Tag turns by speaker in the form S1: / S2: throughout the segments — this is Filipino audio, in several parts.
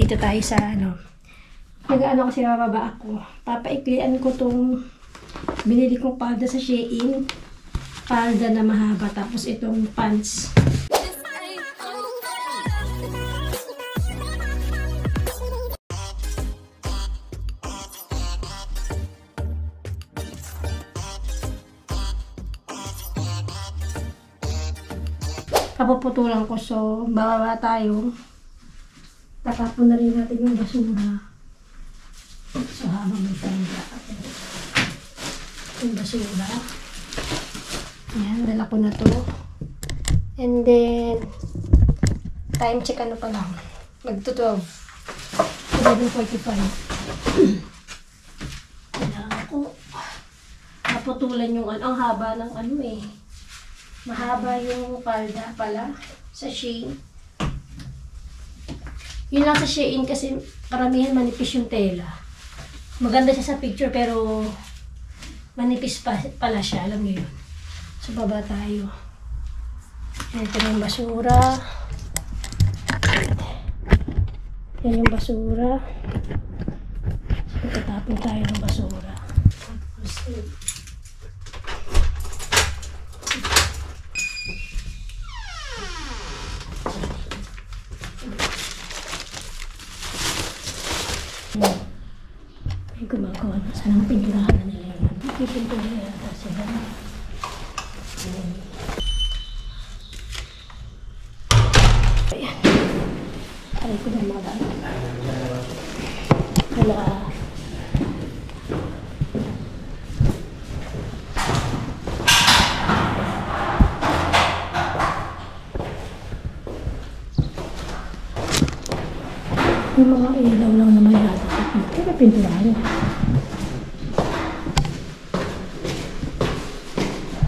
S1: dito tayo sa ano. Nag-ano kasi mababa ako. Papaiklian ko tong binili kong palda sa Shein. Palda na mahaba. Tapos itong pants. Papuputulan ko, so bababa tayo. Tatapon na rin natin yung basura. So habang may tanda yung basura. Ayan, dala ko na to. And then time check ano pa lang. Magto 12. 11:45. Kailangan ko naputulan yung ano. Ang haba ng ano eh. Mahaba yung palda pala sa Shein. Yun lang sa Shein kasi karamihan manipis yung tela. Maganda siya sa picture pero manipis pala siya. Alam niyo yun. So baba tayo. Ito yung basura. Yan yung basura. So tatapon tayo ng basura. Tapos may gumagawa na. Sana pinturahan na nila yun. Pipinturahan yata sila. Ayan. Aray ko na mga wala. Yung mga ilaw lang naman yata. Kaya pinturahan.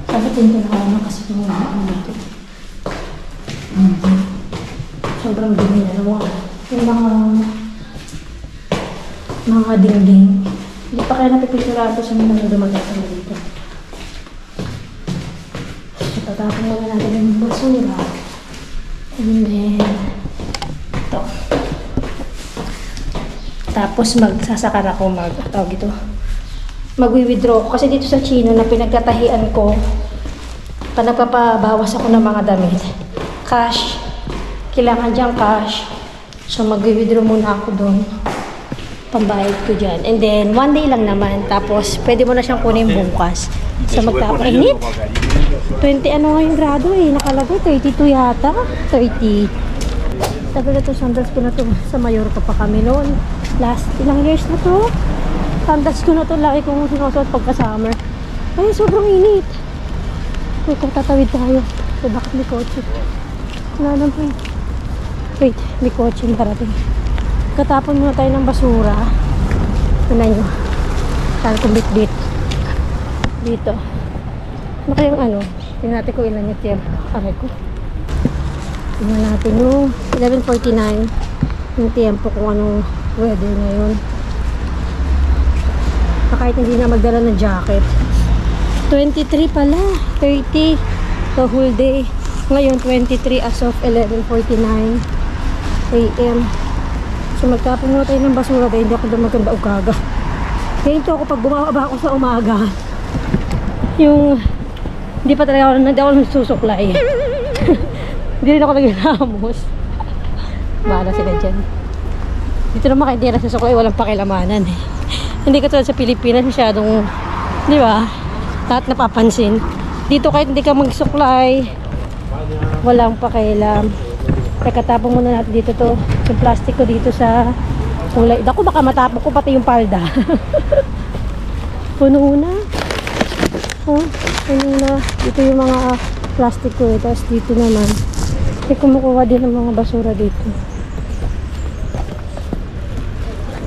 S1: Sabi pinturahan na kasi itong mga dito. Sobrang dumi na naman. Yung mga dingding. Hindi pa kaya napipinturahan ito sa mga dumagatang dito. So tatapon muna natin yung basura. And then ito. Tapos magsasakar ako mag-withdraw ko. Kasi dito sa Chino na pinagtatahian ko, nagpapabawas ako ng mga damit. Cash. Kailangan dyan cash. So mag-withdraw muna ako doon. Pambayad ko dyan. And then, one day lang naman. Tapos, pwede mo na siyang kunin bukas. So magtapos. Init? 20 ano nga yung grado eh. Nakalagay. 32 yata. 30. Tagal na ito, sandals ko na ito. Sa Mallorca pa kami noon. Last ilang years na to. Sandals ko na ito. Laki kong sinusuot pagka-summer. Ay, sobrang init. Wait, tatawid tayo. So, bakit may kotse? Wala naman. Wait, may kotse na parating. Katapon muna tayo ng basura. Tignan nyo. Saan kong bit-bit. Dito. Ano kayang ano? Tingnan natin kung ilan yung tiyan. Aray ko. Tingnan natin yung 11:49 yung tiempo kung anong weather ngayon. Kahit hindi na magdala ng jacket. 23 pala. 30 the whole day. Ngayon 23 as of 11:49 AM. So magtapon muna tayo ng basura dahil hindi ako doon maganda ugaga. Kaya ito ako pag bumaba ako sa umaga. Yung hindi pa talaga ako nagsusuklay. Hindi rin ako nagilamos. Bahala sila dyan. Dito naman kahit hindi na susuklay, walang pakilamanan eh. Hindi katulad sa Pilipinas masyadong, di ba? Lahat napapansin. Dito kahit hindi ka magsuklay, walang pakialam. Pagkatapon muna natin dito to. Yung plastic ko dito sa kulay. Dako baka matapon ko pati yung palda. Puno na. Oh, puno na. Dito yung mga plastic ko. Tapos dito naman. Kasi kumukuha din ng mga basura dito.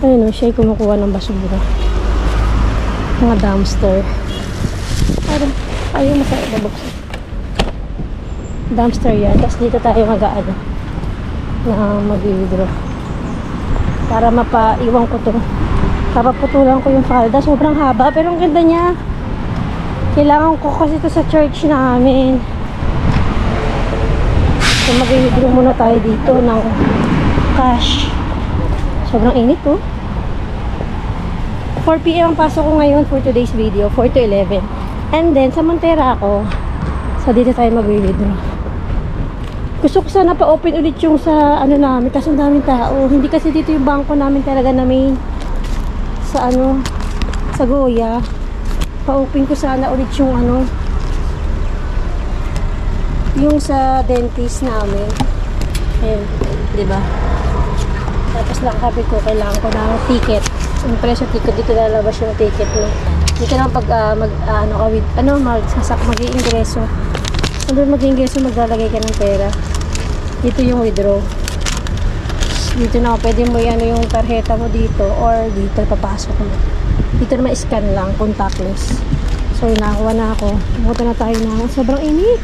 S1: Ayun o, siya kumukuha ng basura. Mga dumpster. Parang ayaw mo sa ibabuksan. Dumpster yan. Tapos dito tayo mag-aano na mag-withdraw para mapaiwan ko to. Papaputulan ko yung falda. Sobrang haba pero ang ganda niya. Kailangan ko kasi ito sa church namin. So mag-withdraw muna tayo dito ng cash. Sobrang init oh. 4 PM ang pasok ko ngayon for today's video, 4 to 11. And then, sa Montera ako, so dito tayo mag-withdraw. Gusto ko sana pa-open ulit yung sa ano namin, kasi ang daming tao. Hindi kasi dito yung bangko namin talaga na main sa ano, sa Goya. Pa-open ko sana ulit yung ano, yung sa dentist namin. Ayun, diba? Tapos lang sabi ko, kailangan ko ng ticket. Yung presyo ticket, dito lalabas yung ticket mo. Dito lang pag mag-i-ingreso. Ano mag-i-ingreso, maglalagay ka ng pera. Dito yung withdraw. Dito na pwede mo ano yung tarjeta mo dito or dito papasok mo. Dito naman scan lang, contactless. So nakuha na ako. Pumunta na tayo na. Sobrang init.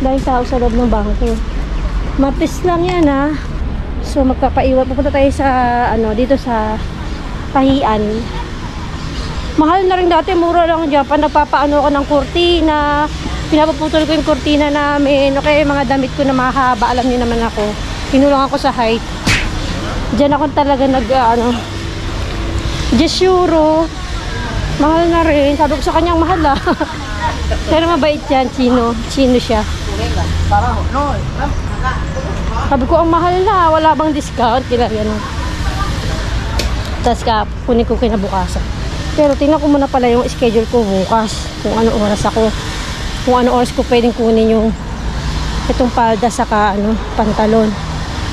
S1: Dahil tao sa loob ng bangko. Martes lang yan ha. So magkapaiwan, pupunta tayo sa ano, dito sa Tahian. Mahal na rin dati, mura lang dyan. Nagpapaano ako ng kurtina, pinapaputol ko yung kurtina namin. Okay, mga damit ko na mahaba, alam niyo naman ako. Pinulang ako sa height. Diyan ako talaga ano, 10 euro. Mahal na rin. Sabi ko sa kanyang mahal ah. Pero mabait yan, Chino siya. Sabi ko, ang mahal na, wala bang discount? Kila yan. Tapos kunin ko kinabukasan. Pero tingnan ko muna pala yung schedule ko bukas. Kung ano oras ako. Kung ano oras ko pwedeng kunin yung itong palda saka ano, pantalon.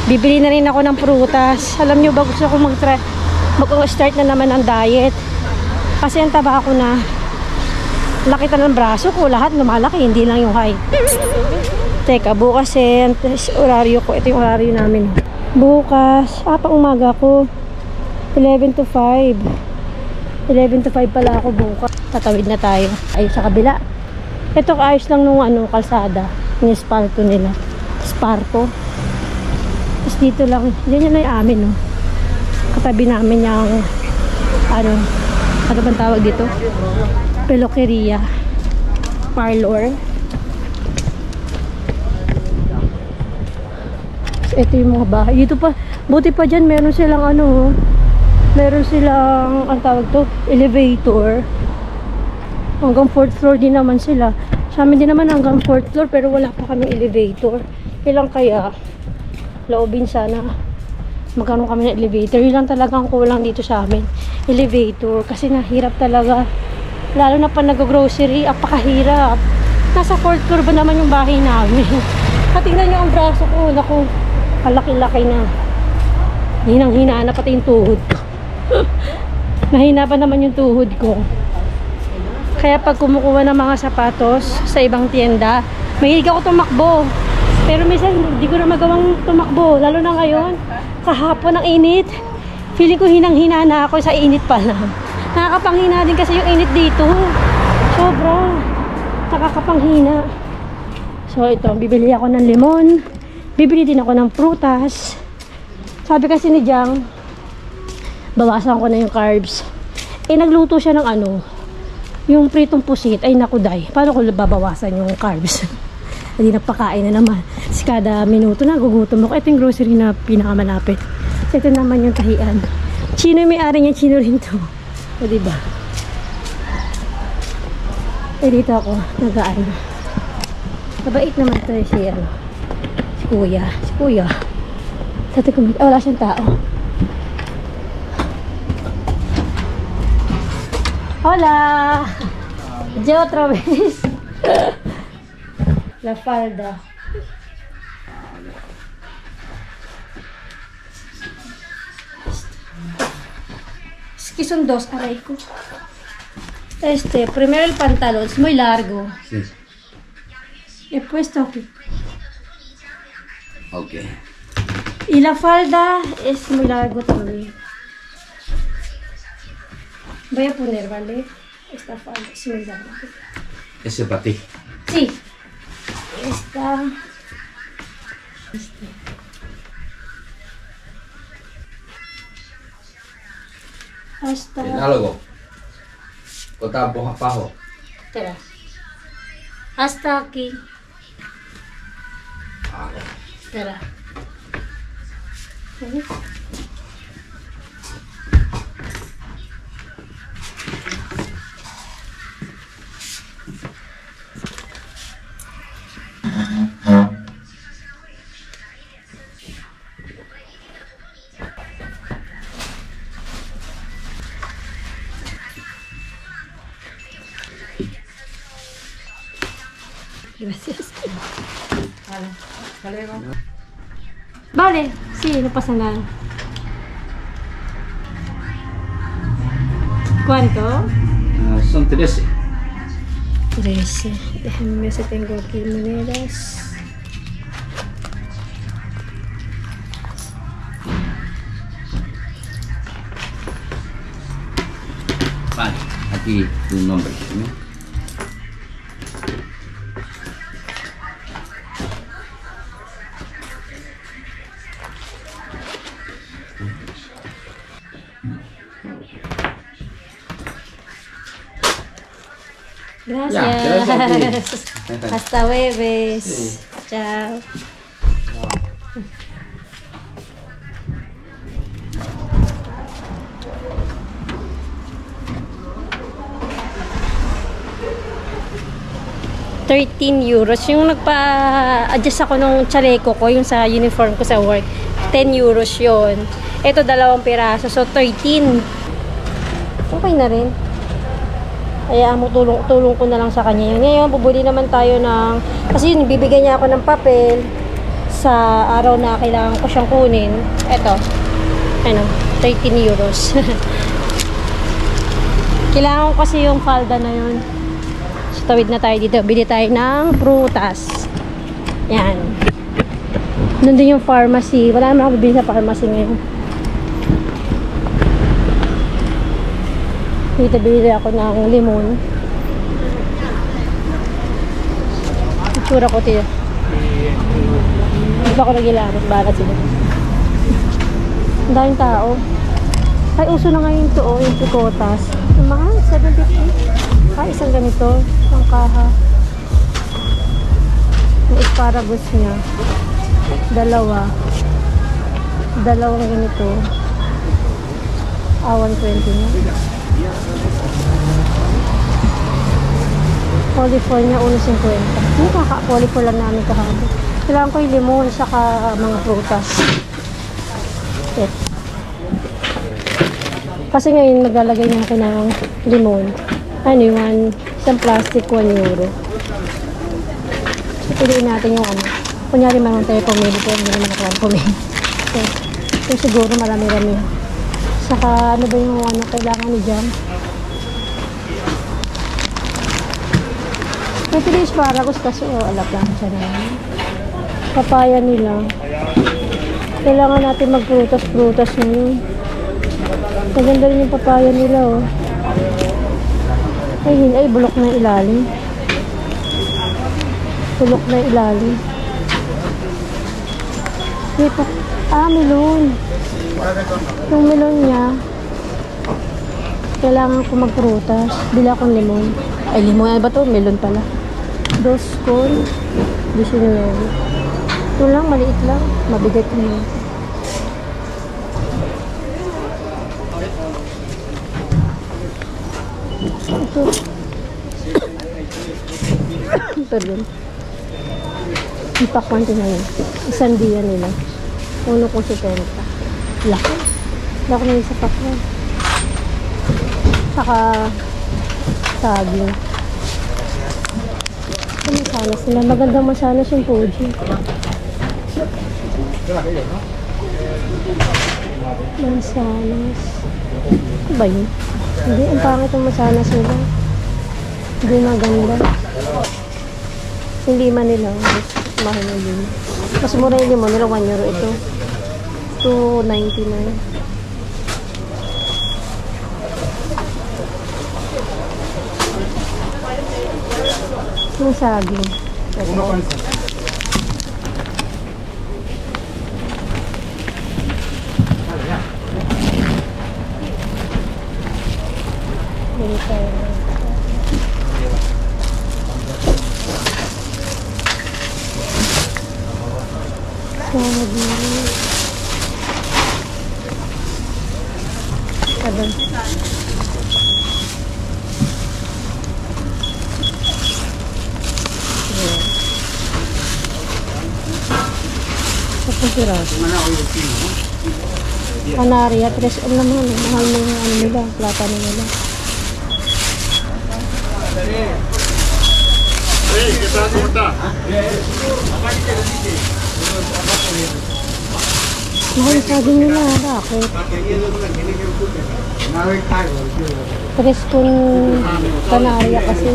S1: Bibili na rin ako ng prutas. Alam nyo ba, gusto ko mag-start na naman ng diet. Kasi ang taba ko na. Laki na ng braso ko. Lahat lumalaki, hindi lang yung height. Teka, bukas oraryo ko. Ito yung oraryo namin. Bukas, pang umaga ko. 11 to 5. 11 to 5 pala ako bukas. Tatawid na tayo. Ayun sa kabila. Ito kaayos lang nung ano, kalsada. Yung spalto nila. Sparto. Tapos dito lang. Yan na yung amin, no. Katabi namin yung ano bang tawag dito? Peluqueria. Parlor. Ito yung mga bahay. Dito pa, buti pa dyan, meron silang ano, meron silang, ang tawag to, elevator. Hanggang 4th floor din naman sila. Sa amin din naman hanggang 4th floor, pero wala pa kami elevator. Ilang kaya, loobin sana, magkaroon kami ng elevator. Yun lang talaga ang kulang dito sa amin. Elevator, kasi nahirap talaga. Lalo na pa nag-grocery, apakahirap. Nasa 4th floor ba naman yung bahay namin? Tingnan nyo ang braso ko, naku. Kalaki-laki na. Hinang-hina na pati yung tuhod ko. Nahina pa naman yung tuhod ko. Kaya pag kumukuha ng mga sapatos sa ibang tienda, mahilig ako tumakbo. Pero minsan hindi ko na magawang tumakbo. Lalo na ngayon, kahapon ang init. Feeling ko hinang-hina na ako sa init pa lang. Nakakapanghina din kasi yung init dito. Sobra. Nakakapanghina. So ito, bibili ako ng lemon. Bibili din ako ng prutas. Sabi kasi ni Jang, bawasan ko na yung carbs. Nagluto siya ng ano, yung pritong pusit. Ay naku day, paano ko babawasan yung carbs? Hindi napakain na naman. Kasi kada minuto na gugutom ako. Ito yung grocery na pinakamalapit. So ito naman yung Tahian. Chino yung may-ari niya, Chino rin to. O diba? Dito ako nag-aano. Mabait naman ito si kuya. Si kuya. Dati ko, wala siyang tao. Hola! Yo otra vez. La falda. Es que son dos, aray ko. Primero el pantalón, es muy largo.
S2: Sí.
S1: He puesto aquí.
S2: Ok.
S1: Y la falda es muy largo también. Voy a poner, ¿vale? Esta falda es muy larga.
S2: Ese para ti.
S1: Sí. Esta. Hasta.
S2: Análogo. O tapos abajo.
S1: Espera. Hasta aquí.
S2: Ah,
S1: Espera. ¿Ves? Gracias. Vale, sí, no pasa nada. ¿Cuánto?
S2: Son 13.
S1: 13. Déjame ver si tengo aquí monedas.
S2: Vale, aquí tu nombre, ¿no?
S1: Gracias.
S2: Ya, gracias a ti.
S1: Hasta jueves.
S2: Sí.
S1: Chao. €13. Yung nagpa-adjust ako nung chaleco ko, yung sa uniform ko sa work, €10 yun. Ito, 2 piraso. So, 13. Okay na rin. Kaya mo tulong ko na lang sa kanya. Ngayon, bubuli naman tayo ng... Kasi yun, bibigyan niya ako ng papel sa araw na kailangan ko siyang kunin. Ito. Ano, €13. Kailangan ko kasi yung falda na yun. So, tawid na tayo dito. Bili tayo ng prutas. Yan. Nandun yung pharmacy. Wala naman ako bibili sa pharmacy ngayon. Dito bili ako ng limon. Itsura ko tiyo. Hindi pa ako nagilabot. Bakit sila? Ang daming tao. Ay, uso na ngayon ito, oh, yung pikotas. Ang mahal, 750. Ay, isang ganito. Isang kaha. Yung asparagus niya. Dalawang ganito. 120 na. Cauliflower niya, 1.50. Yung kaka-cauliflower lang namin kahapon. Kailangan ko yung limon, saka mga prutas. Okay. Kasi ngayon, maglalagay na ako ng limon. Ano yun? Isang plastic, €1. So, piliin natin yung ano. Kunyari naman tayo pumili ko, hindi naman ako pumili. Okay. So, siguro marami-rami. Saka, ano ba yung ano, kailangan ni Jam? May pili asparagus kasi, alap lang siya naman. Papaya nila. Kailangan natin magprutas-prutas ngayon. Maganda rin yung papaya nila, oh. Ay, bulok na ilalim. Bulok na ilalim. Dito. Melon. Yung melon niya, kailangan ko magprutas. Bili akong limon. Ay, limon. Ano ba to? Melon pala. Dos con. 19. Ito lang, maliit lang. Mabigat na. Ito. Pardon. Yung pakwan na yun. Isang diya nila. Uno ko 70. Laki. Laki na yung sa pakwan. Saka saging. Masanas sila. Magandang masanas yung Fuji. Masanas. Ano ba yun? Hindi, ang pangit yung masanas nila. Hindi maganda. Yung lima nila. Mas mahal na lima. Mas mura yung lima nila. €1 ito. $2.99. Yung saging. Canaria, 3 naman. Mahal mo yung ano nila, platano nila.
S3: ¿qué tal? ¿Cómo está?
S1: Mahal sabi nila, bakit? Preskong Canaria kasi.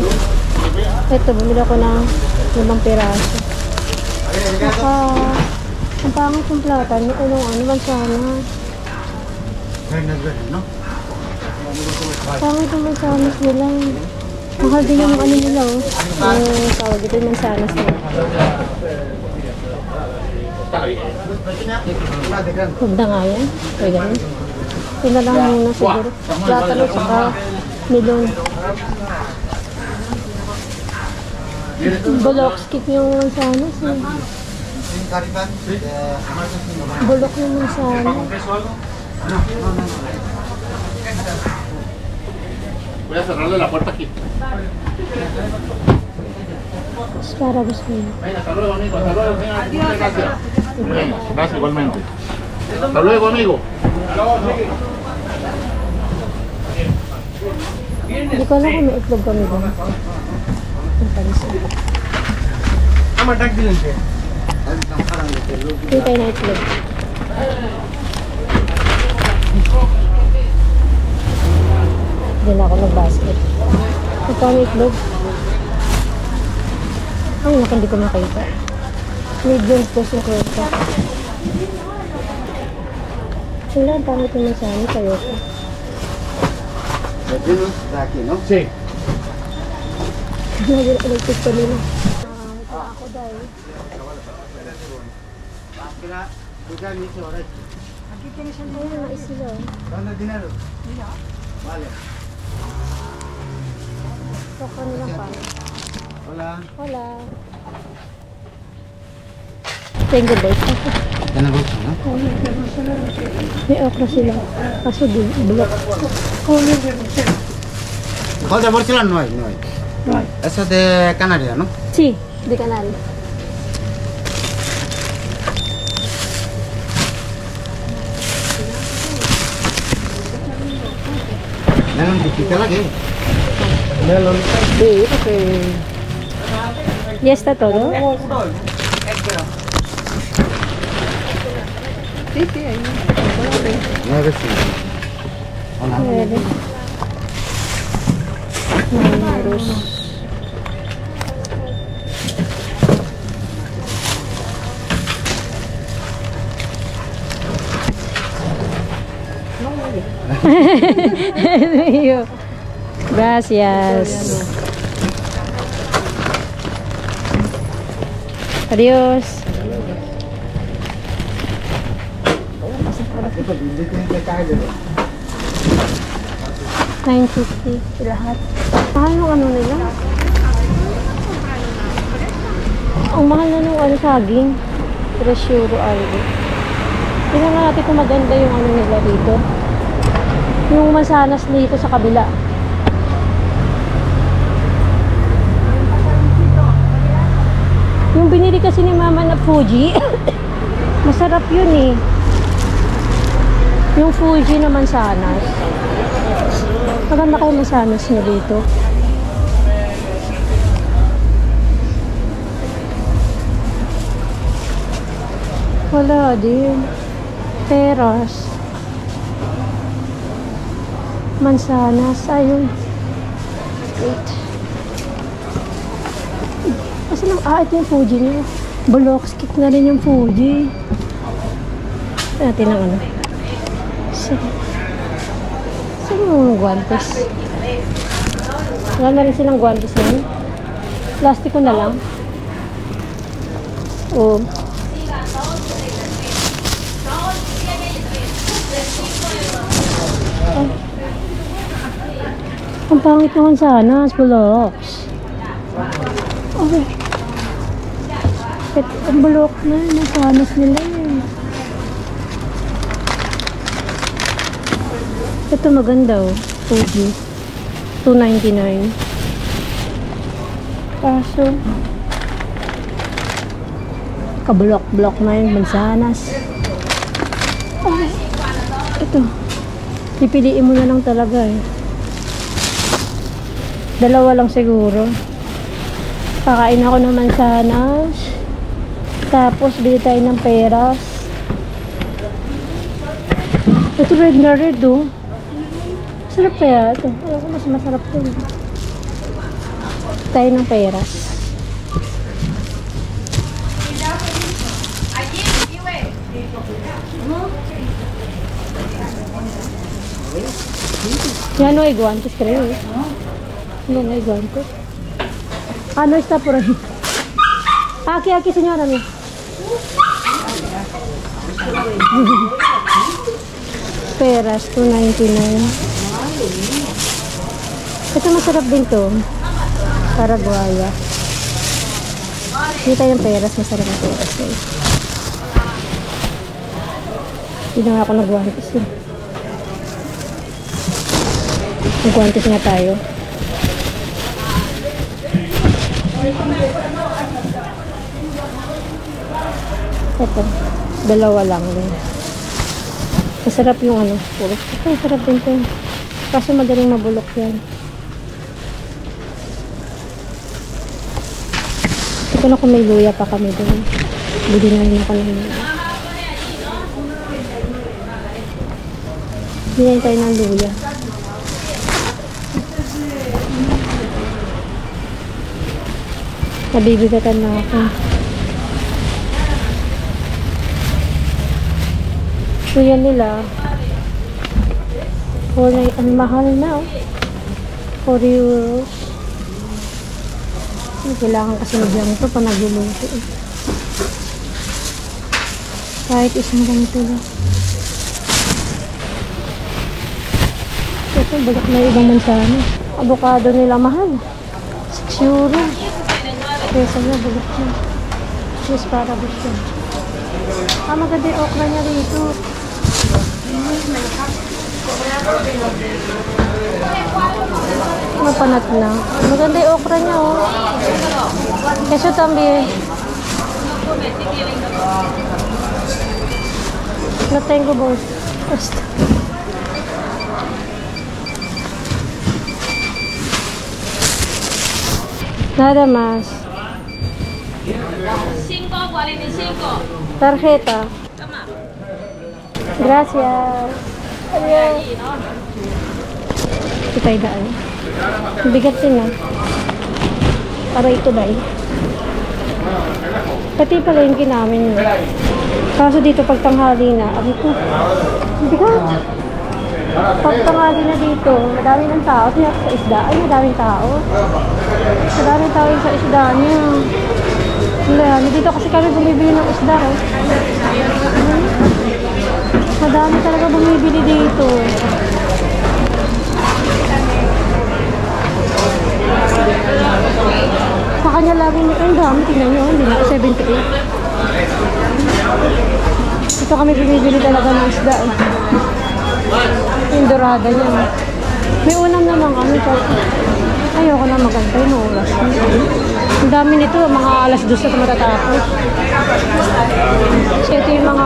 S1: Ito, bumili ako ng 5 piraso. Ang pangit yung platan. Ano man sana. Pangit yung mansanas nila. Mahal din yung ano nila, oh. Yung tawag ito yung mansanas nila. Huwag na nga yan. Kaya ganun. Ito na lang muna siguro. Platano saka melon. Bulok, skip yung mansanas, eh. Bulok yung mansanas.
S3: Voy a cerrarle la puerta aquí.
S1: Asparagus mo yun.
S3: Venga, hasta luego, amigo. Hasta luego. Venga, gracias. Venga, gracias igualmente. Hasta luego, amigo.
S1: Hindi ko alam kung may itlog kami doon. Ang pansin. Hindi tayo na itlog. Hindi na ako nag-basket. Ito ang itlog. Ay, naku, hindi ko makita. Mediums po yung kwenta. Wala, ang pangit naman sa amin. Kayo ko.
S3: Sí.
S1: Nag-electric pa nila. Ako dahil. Ayun, nais sila. Baka nilang pa. Hola. Thank you, boys. May okra sila. Kaso bulok.
S4: Fal de porcelana no hay. Eso es de Canarias, ¿no?
S1: Sí, de Canal.
S4: Melon digital lagi.
S1: Sí, porque... ¿Ya está todo? Sí, ahí.
S4: 9.5. Hola.
S1: 9. Números. Gracias. Adiós. $9.50 lahat. Mahal nung ano nila. Ang mahal na nung ano saging. €3 algo. Tingnan nga natin kung maganda yung ano nila dito. Yung mansanas dito sa kabila. Yung binili kasi ni mama na Fuji. Masarap yun eh. Yung Fuji na mansanas. Maganda kayo mansanas niya dito. Wala din. Teras. Mansanas. Ayun. Wait. Kasi lang, ito yung Fuji niya. Bulok, skip na rin yung Fuji. Natin ang ano. Saan yung guantes? Wala na rin silang guantes na. Plastiko na lang. Oh. Ang pangit naman sana, buloks. Okay. Ang bulok na yun, ang sanas nila yun. Ito maganda oh, Fuji. $2.99. Kaso, kabulok-bulok na yun, mansanas. Okay. Ito. Pipiliin mo na lang talaga eh. Dalawa lang siguro. Kakain ako ng mansanas. Tapos, bili tayo ng peras. Ito red na red, oh. Sarap kaya ito. Alam ko mas masarap ito. Tayo ng peras. Ya no hay guantes, creo. No, no hay guantes. Ah, no está por ahí. Aquí, señora. Mía. Peras, $2.99. Ito masarap din to. Paraguaya. Hindi tayong peras. Masarap ng peras. Hindi na ako nag-guantes. Nag-guantes nga tayo. Ito. Dalawa lang din. Masarap yung ano. Puro. Ito, masarap din ito. Kaso madaling mabulok yan. Ito na kung may luya pa kami doon. Bili na rin ako ng luya. Bili tayo ng luya. Nabibigatan na ako. So yan nila. Ang mahal na. 4 euros. Kailangan kasi nagyang ito pa nagluluto. Kahit isang ganito lang. Ito, bagak na ibang mansana. Avocado nila mahal. 6 euros. Kesa na, bagak na. Yes, para gusto. Maganda yung okra niya rito. Mapanat na. Maganda yung okra niya, oh. Keso también. No tengo bolsa. Basta. Nada más.
S5: 5.45.
S1: Tarjeta. Gracias. Adios. Kita daan. Bigat din ah. Para ito dahil. Pati pala yung namin yun. Kaso dito pag tanghali na, abi ko. Bigat. Pag tanghali na dito, madami ng tao. Tiyak sa isda. Ay, madaming tao. Madaming tao yung sa isda niya. Dito kasi kami bumibili ng isda. Eh. Madami talaga bumibili dito. Sa kanya lagi nito ang dami. Tingnan nyo, hindi na 78. Ito kami bumibili talaga ng isda. Yung dorada niya. May unang namang ano. Ayoko na magantay ng oras. Ang dami nito, mga alas 2 na matatapos. So ito yung mga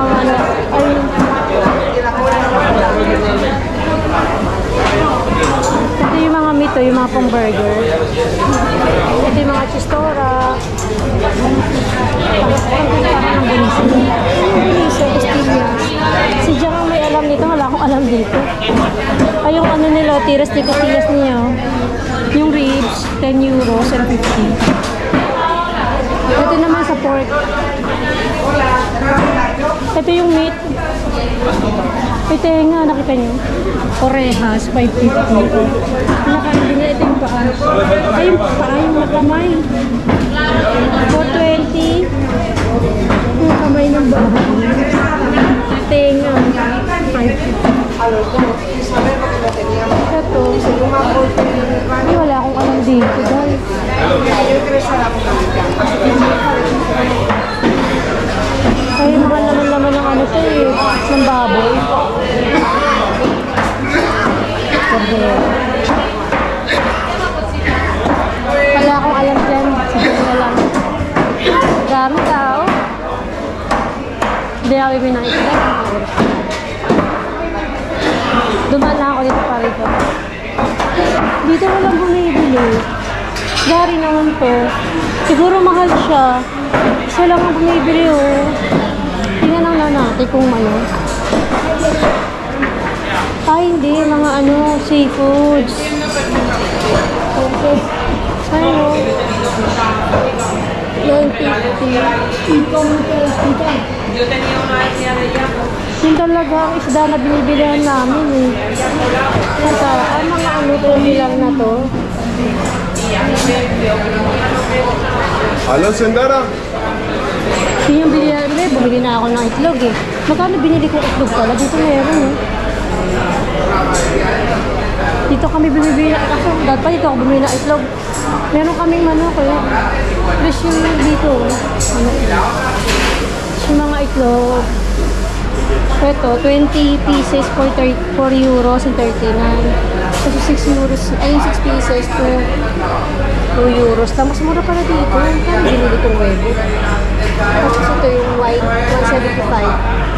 S1: ito yung mga meat, yung mga pang burger. Ito yung mga chistora. Si Jang ang may alam nito, wala akong alam dito. Ay, yung ano nila, tiras de costillas niya. Yung ribs, 10 euros and 50. Ito naman sa pork. Ito yung meat. Ito nga, nakita nyo. Orejas, 550. Nakakabili niya, ito yung paa. Ay, yung paa, yung makamay. 420. Yung kamay ng bahay. Tenga. 550. Ito. Ay, wala akong alam dito, guys. Ay, mga laman-laman ng ano ito eh. Ng baboy. Wala akong alam dyan. Sige na lang. Dami tao. Hindi ako ibig nakikita. Dumaan na ako dito pa rito. Dito walang bumibili. Isda rin naman to. Siguro mahal siya. Isa lang ang bumibili oh. Tingnan lang na natin kung ano. Hindi. Mga ano, seafoods. Okay. Ano? 950. Yun talaga ang isda na binibilihan namin eh. Saka, mga ano to bilang na to.
S3: Halo, Sendara.
S1: Yun yung bumili na ako ng itlog eh. Magkano binili kong itlog pala? Dito meron eh. Dito kami bumibili na, kasi dati pa dito ako bumili na itlog. Meron kaming ano kaya. Fresh yung dito. Ano, yung mga itlog. Ito, 20 pieces for 4 euros and 39. Kasi 6 euros, ay 6 pieces to 2 euros. Tapos mura pala dito. Kaya binili kong webo. Tapos ito yung white, 175.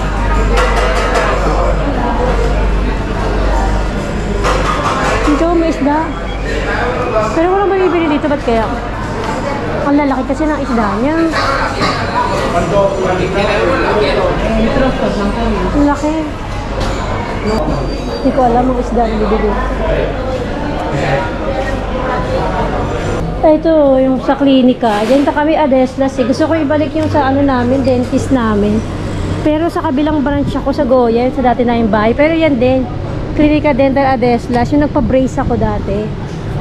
S1: Dito may isda. Pero walang mabibili dito, ba't kaya? Ang lalaki kasi ng isda niya. Ang laki. Hindi ko alam ang isda na bibili. Ito, yung sa klinika. Diyan kami Adeslas eh. Gusto ko ibalik yung sa ano namin, dentist namin. Pero sa kabilang branch ako sa Goya, sa dati na yung bahay. Pero yan din. Klinika Dental Adeslas, yung nagpa-brace ako dati.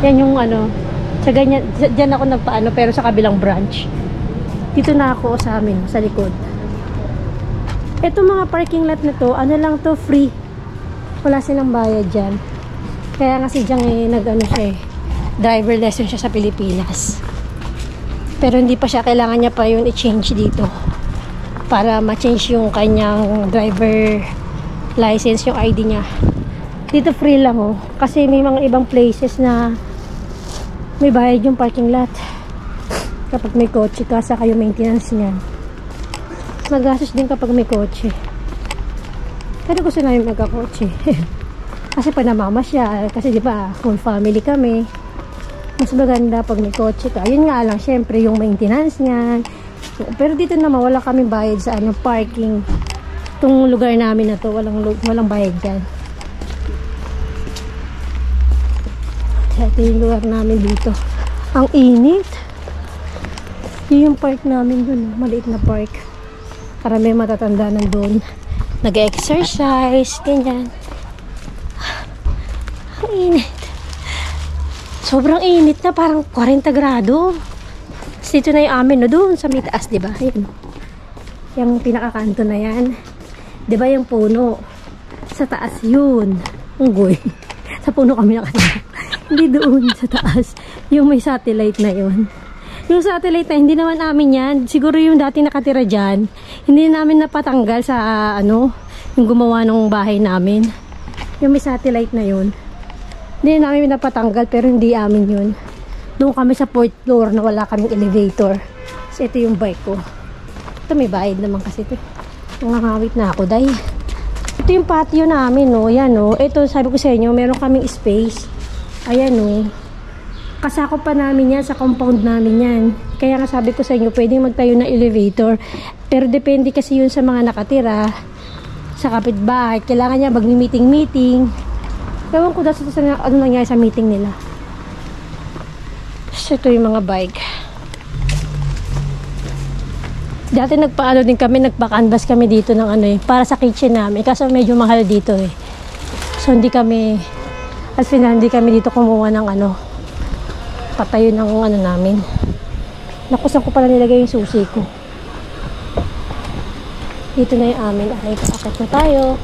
S1: Yan yung ano, sa ganyan, dyan ako nagpaano, pero sa kabilang branch. Dito na ako sa amin, sa likod. Ito mga parking lot na to, ano lang to, free. Wala silang bayad dyan. Kaya nga si Jang eh, nag-ano siya eh, driver lesson siya sa Pilipinas. Pero hindi pa siya, kailangan niya pa yun i-change dito. Para ma-change yung kanyang driver license, yung ID niya. Dito free lang oh. Kasi may mga ibang places na may bayad yung parking lot. Kapag may kotse ka, saka yung maintenance niyan. Magastos din kapag may kotse. Pero gusto namin magkakotse. Kasi pa namamasyal. Kasi di ba, full family kami. Mas maganda pag may kotse ka. Yun nga lang, syempre yung maintenance niyan. Pero dito naman, wala kaming bayad sa ano, parking. Itong lugar namin na to, walang bayad dyan. Ito yung lugar namin dito. Ang init. Yun yung park namin dun. Maliit na park. Para may matatanda nandun. Nag-exercise. Ganyan. Ang init. Sobrang init na. Parang 40 grado. Dito na yung amin. No? Doon sa may taas, diba? Yun. Yung pinakakanto na yan. Diba yung puno? Sa taas yun. Unggoy. Sa puno kami nakatira. Hindi doon sa taas. Yung may satellite na yun. Yung satellite na, hindi naman namin yan. Siguro yung dati nakatira dyan. Hindi namin napatanggal sa, ano, yung gumawa ng bahay namin. Yung may satellite na yun. Hindi namin napatanggal, pero hindi amin yun. Doon kami sa 4th floor na wala kaming elevator. So, ito yung bike ko. Ito may bayad naman kasi ito. Nangangawit na ako, day. Ito yung patio namin, no. Yan, no. Ito, sabi ko sa inyo, meron kaming space. Ayan o. Kasakop pa namin yan sa compound namin yan. Kaya nga sabi ko sa inyo, pwedeng magtayo ng elevator. Pero depende kasi yun sa mga nakatira. Sa kapitbahay. Kailangan niya mag-meeting-meeting. Ewan ko dahil sa ano nangyari sa meeting nila. So ito yung mga bike. Dati nagpaano din kami, nagpa-canvas kami dito ng ano eh. Para sa kitchen namin. Kaso medyo mahal dito eh. So hindi kami... At final, hindi kami dito kumuha ng ano, patayo ng ano namin. Nakusan ko pala nilagay yung susi ko. Dito na yung amin. Okay, paakit na tayo.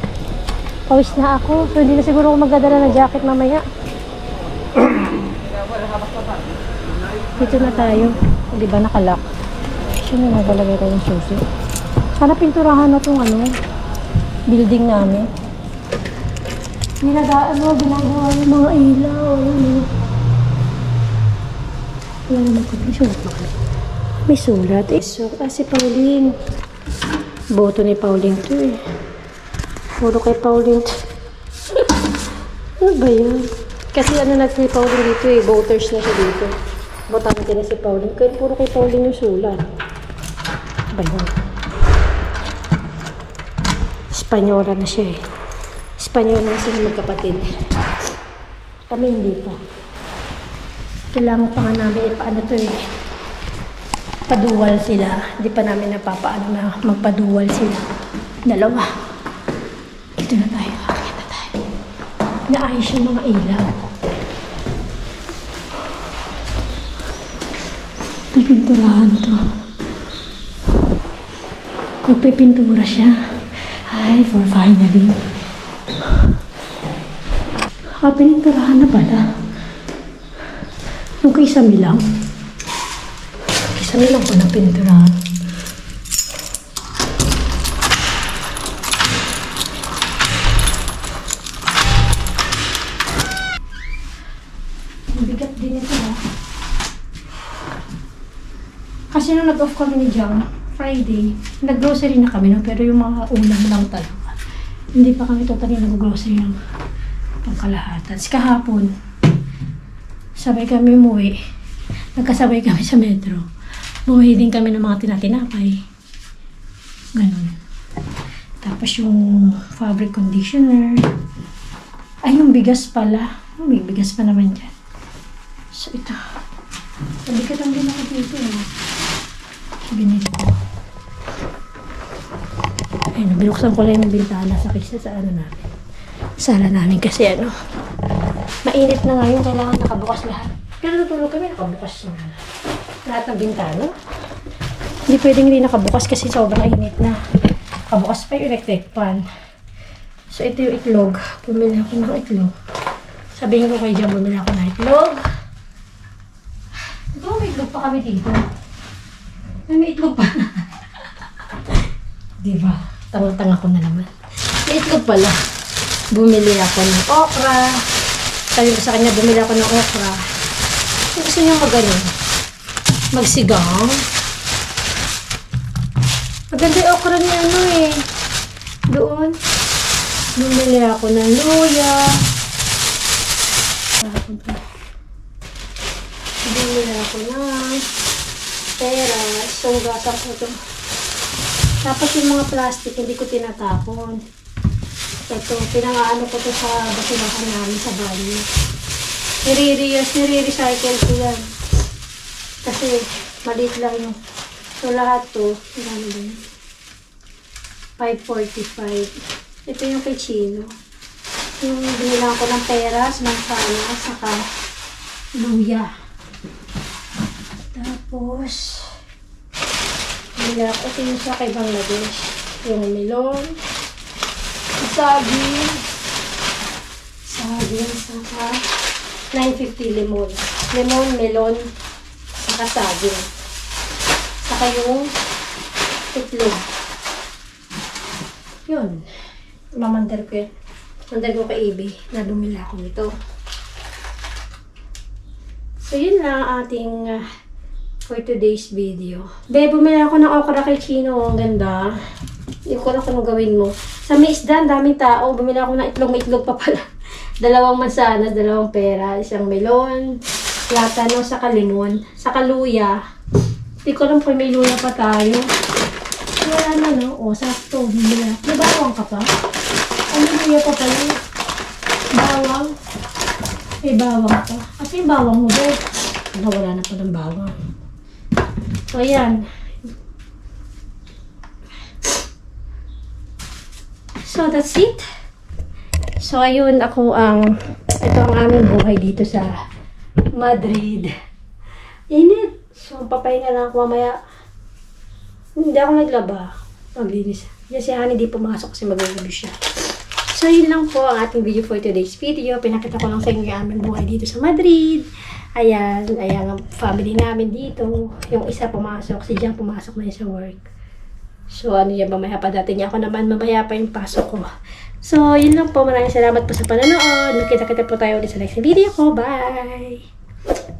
S1: Pawis na ako. So, hindi na siguro ako magdadala ng jacket mamaya. Dito na tayo. Di ba nakalock? Sino na nagalagay tayo yung susi? Sana pinturahan na itong ano, building namin. Ginagawa yung mga ilaw. Wala naman ko. May sulat ba? May sulat. So, kasi Pauline. Boto ni Pauline to eh. Puro kay Pauline to. Ano ba yan? Kasi ano nag-kay Pauline dito eh. Voters na siya dito. Botante na si Pauline. Kaya puro kay Pauline yung sulat. Ba yun? Espanyola na siya eh. Espanyola na sila magkapatid. Kami hindi pa. Kailangan pa nga namin ipaano to eh. Paduwal sila. Hindi pa namin napapaano na magpaduwal sila. Dalawa. Ito na tayo. Akit na tayo. Naayos yung mga ilaw. Pipinturahan to. Magpipintura siya. Ay, for finally. Pininturahan na pala. Yung kay Sami lang. Kay Sami lang ko na pininturahan. Mabigat din ito ha. Kasi nung nag-off kami ni Jang, Friday, nag-grocery na kami, no? Pero yung mga ulam lang talaga. Hindi pa kami totally nag-grocery ng pangkalahatan. Kahapon, sabay kami umuwi. Nagkasabay kami sa metro. Bumili din kami ng mga tinatinapay. Ganun. Tapos yung fabric conditioner. Ay, yung bigas pala. May bigas pa naman dyan. So, ito. Sabi ka lang din ako dito. Binili ko. Ayun, binuksan ko lang yung bintana sa kisa sa ano namin. Sala namin kasi ano. Mainit na ngayon, kailangan nakabukas lahat. Pero natulog kami, nakabukas na lahat ng bintana. Hindi pwedeng hindi nakabukas kasi sobrang init na. Nakabukas pa yung electric fan. So, ito yung itlog. Bumili ako ng itlog. Sabihin ko kay Jam, bumili ako ng itlog. Ito, may itlog pa kami dito. May itlog pa. Diba? Tanga-tanga ko na naman. May itlog pala. Bumili ako ng okra. Sabi ko sa kanya, bumili ako ng okra. Kung gusto niya magano, magsigang. Maganda yung okra niya ano eh. Doon. Bumili ako ng luya. Bumili ako ng pera. So, gasa ko ito. Tapos yung mga plastic, hindi ko tinatapon. Ito, pinangaano ko to sa basurahan namin sa banyo. Nire-recycle ko yan. Kasi maliit lang yung. So, lahat to, ano ba yun? 545. Ito yung kay Chino. Yung binilang ko ng peras, mansanas, saka luya. Tapos, binila ko ito yung sa kay Bangladesh. Yung melon, saging, saka 950 lemon. Lemon, melon, saka saging. Saka yung itlog. Yun. Mamandar ko yun. Mandar ko kay Ibi na bumila ako nito. So, yun lang ating for today's video. Be, bumili ako ng okra kay Chino. Ang ganda. Hindi ko na kung gawin mo. Sa may isda, ang daming tao. Bumili ako ng itlog. May itlog pa pala. 2 mansanas, 2 pera, 1 melon, platano, saka limon, saka luya. Hindi ko lang kung may luya pa tayo. Wala na, no? O, sakto. Bumili. May bawang ka pa? Ano luya pa pala? Bawang. May bawang pa. Kasi yung bawang mo, be. Wala na pa ng bawang. So, ayan. So, that's it. So, ayun, ito ang aming buhay dito sa Madrid. Init. So, papahinga lang ako mamaya. Hindi ako naglaba. Maglinis. Yan si Honey, di pumasok kasi mag-review siya. So, yun lang po ang ating video for today's video. Pinakita ko lang sa inyo yung aming buhay dito sa Madrid. Ayan ang family namin dito. Yung isa pumasok, si Jang pumasok na yun sa work. So, ano yan, mamaya pa dati niya. Ako naman, mamaya pa yung pasok ko. So, yun lang po. Maraming salamat po sa panonood. Magkita-kita po tayo ulit sa next video ko. Bye!